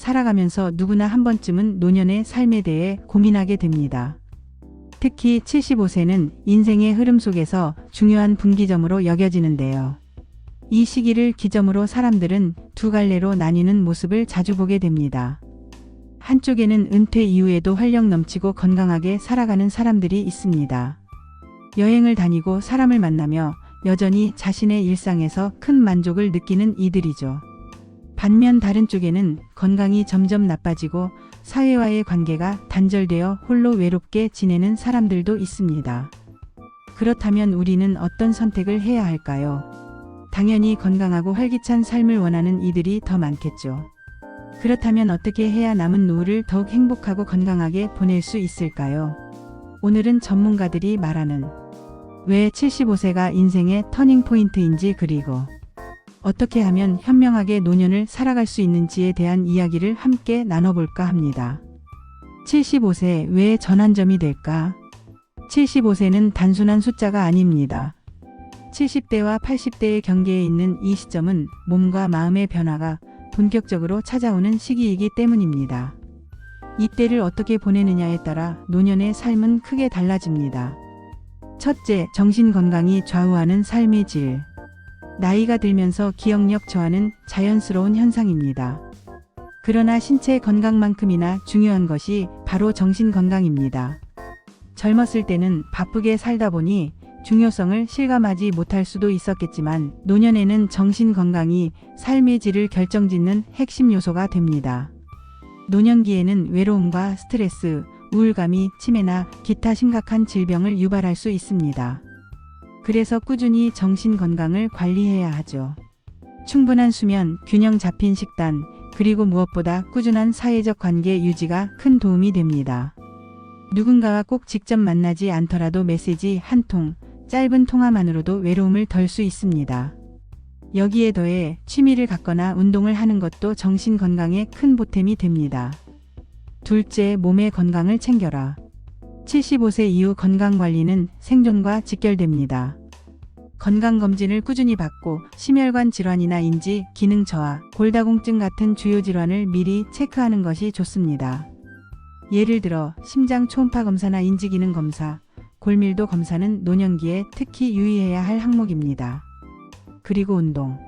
살아가면서 누구나 한 번쯤은 노년의 삶에 대해 고민하게 됩니다. 특히 75세는 인생의 흐름 속에서 중요한 분기점으로 여겨지는데요. 이 시기를 기점으로 사람들은 두 갈래로 나뉘는 모습을 자주 보게 됩니다. 한쪽에는 은퇴 이후에도 활력 넘치고 건강하게 살아가는 사람들이 있습니다. 여행을 다니고 사람을 만나며 여전히 자신의 일상에서 큰 만족을 느끼는 이들이죠. 반면 다른 쪽에는 건강이 점점 나빠지고 사회와의 관계가 단절되어 홀로 외롭게 지내는 사람들도 있습니다. 그렇다면 우리는 어떤 선택을 해야 할까요? 당연히 건강하고 활기찬 삶을 원하는 이들이 더 많겠죠. 그렇다면 어떻게 해야 남은 노후를 더욱 행복하고 건강하게 보낼 수 있을까요? 오늘은 전문가들이 말하는 왜 75세가 인생의 터닝 포인트인지, 그리고 어떻게 하면 현명하게 노년을 살아갈 수 있는지에 대한 이야기를 함께 나눠볼까 합니다. 75세 왜 전환점이 될까? 75세는 단순한 숫자가 아닙니다. 70대와 80대의 경계에 있는 이 시점은 몸과 마음의 변화가 본격적으로 찾아오는 시기이기 때문입니다. 이때를 어떻게 보내느냐에 따라 노년의 삶은 크게 달라집니다. 첫째, 정신 건강이 좌우하는 삶의 질. 나이가 들면서 기억력 저하는 자연스러운 현상입니다. 그러나 신체 건강만큼이나 중요한 것이 바로 정신 건강입니다. 젊었을 때는 바쁘게 살다 보니 중요성을 실감하지 못할 수도 있었겠지만 노년에는 정신 건강이 삶의 질을 결정짓는 핵심 요소가 됩니다. 노년기에는 외로움과 스트레스, 우울감이 치매나 기타 심각한 질병을 유발할 수 있습니다. 그래서 꾸준히 정신 건강을 관리해야 하죠. 충분한 수면, 균형 잡힌 식단, 그리고 무엇보다 꾸준한 사회적 관계 유지가 큰 도움이 됩니다. 누군가와 꼭 직접 만나지 않더라도 메시지 한 통, 짧은 통화만으로도 외로움을 덜 수 있습니다. 여기에 더해 취미를 갖거나 운동을 하는 것도 정신 건강에 큰 보탬이 됩니다. 둘째, 몸의 건강을 챙겨라. 75세 이후 건강관리는 생존과 직결됩니다. 건강검진을 꾸준히 받고 심혈관 질환이나 인지, 기능 저하, 골다공증 같은 주요 질환을 미리 체크하는 것이 좋습니다. 예를 들어 심장 초음파 검사나 인지기능 검사, 골밀도 검사는 노년기에 특히 유의해야 할 항목입니다. 그리고 운동.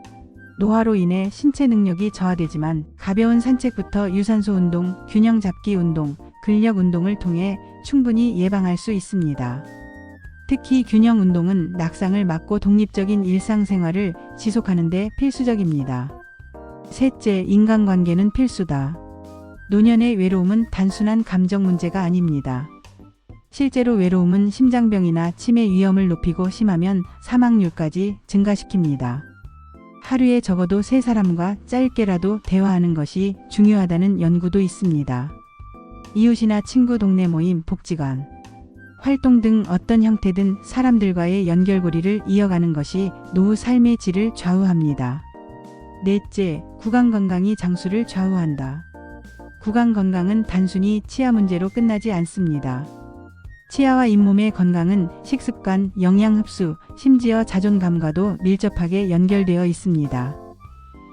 노화로 인해 신체 능력이 저하되지만 가벼운 산책부터 유산소 운동, 균형 잡기 운동, 근력 운동을 통해 충분히 예방할 수 있습니다. 특히 균형 운동은 낙상을 막고 독립적인 일상생활을 지속하는 데 필수적입니다. 셋째, 인간관계는 필수다. 노년의 외로움은 단순한 감정 문제가 아닙니다. 실제로 외로움은 심장병이나 치매 위험을 높이고 심하면 사망률까지 증가시킵니다. 하루에 적어도 3사람과 짧게라도 대화하는 것이 중요하다는 연구도 있습니다. 이웃이나 친구, 동네 모임, 복지관, 활동 등 어떤 형태든 사람들과의 연결고리를 이어가는 것이 노후 삶의 질을 좌우합니다. 넷째, 구강 건강이 장수를 좌우한다. 구강 건강은 단순히 치아 문제로 끝나지 않습니다. 치아와 잇몸의 건강은 식습관, 영양 흡수, 심지어 자존감과도 밀접하게 연결되어 있습니다.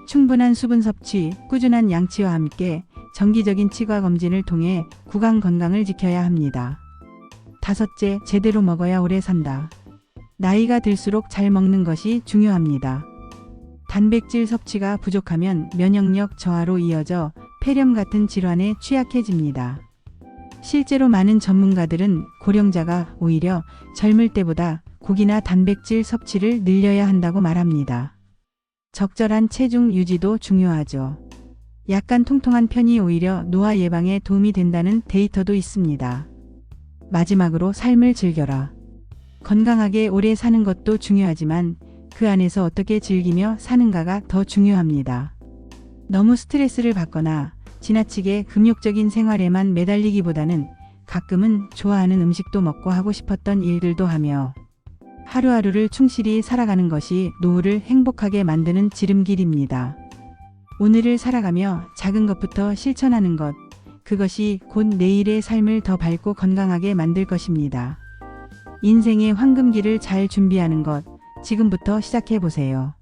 충분한 수분 섭취, 꾸준한 양치와 함께 정기적인 치과 검진을 통해 구강 건강을 지켜야 합니다. 다섯째, 제대로 먹어야 오래 산다. 나이가 들수록 잘 먹는 것이 중요합니다. 단백질 섭취가 부족하면 면역력 저하로 이어져 폐렴 같은 질환에 취약해집니다. 실제로 많은 전문가들은 고령자가 오히려 젊을 때보다 고기나 단백질 섭취를 늘려야 한다고 말합니다. 적절한 체중 유지도 중요하죠. 약간 통통한 편이 오히려 노화 예방에 도움이 된다는 데이터도 있습니다. 마지막으로 삶을 즐겨라. 건강하게 오래 사는 것도 중요하지만 그 안에서 어떻게 즐기며 사는가가 더 중요합니다. 너무 스트레스를 받거나 지나치게 금욕적인 생활에만 매달리기보다는 가끔은 좋아하는 음식도 먹고 하고 싶었던 일들도 하며 하루하루를 충실히 살아가는 것이 노후를 행복하게 만드는 지름길입니다. 오늘을 살아가며 작은 것부터 실천하는 것, 그것이 곧 내일의 삶을 더 밝고 건강하게 만들 것입니다. 인생의 황금기를 잘 준비하는 것, 지금부터 시작해 보세요.